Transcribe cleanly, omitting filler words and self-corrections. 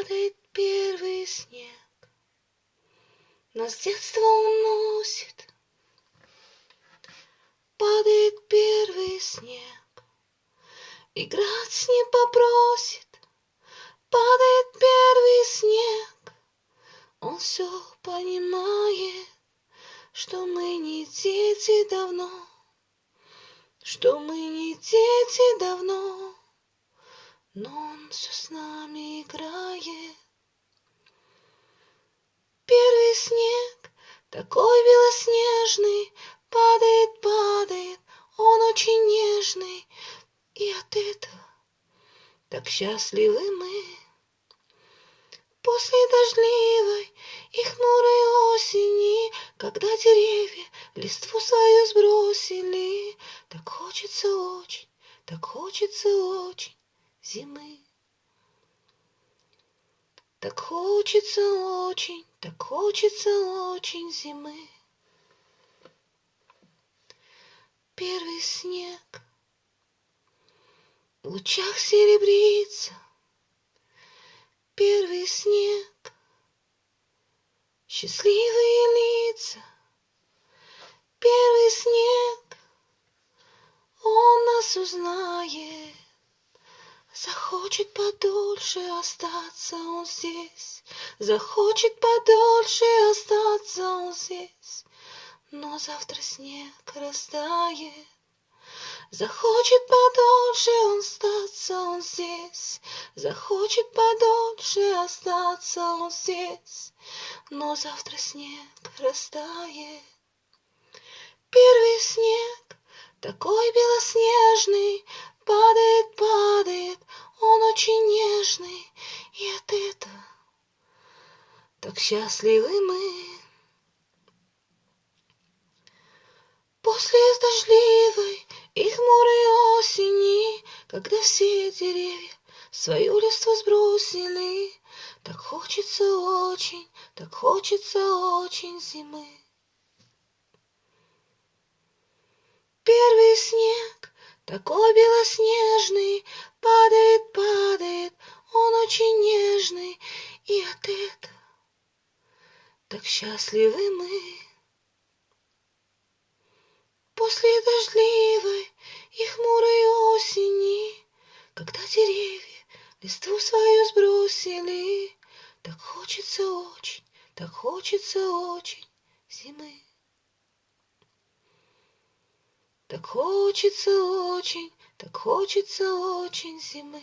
Падает первый снег, нас с детства уносит. Падает первый снег, играть с ним попросит. Падает первый снег, он все понимает, что мы не дети давно, что мы не дети давно, но он все с нами играет. Первый снег, такой белоснежный, падает, падает, он очень нежный, и от этого так счастливы мы. После дождливой и хмурой осени, когда деревья листву свою сбросили, так хочется очень зимы. Так хочется очень зимы. Первый снег в лучах серебрится. Первый снег, счастливые лица. Первый снег, он нас узнает. Захочет подольше остаться он здесь, захочет подольше остаться он здесь, но завтра снег растает. Захочет подольше он остаться он здесь, захочет подольше остаться он здесь, но завтра снег растает. Первый снег, такой белоснежный, падает, падает, он очень нежный, и от этого так счастливы мы. После дождливой и хмурой осени, когда все деревья свою листву сбросили, так хочется очень зимы. Первый снег, такой белоснежный, падает, падает, он очень нежный, и от этого так счастливы мы. После дождливой и хмурой осени, когда деревья листву свою сбросили, так хочется очень зимы. Так хочется очень зимы.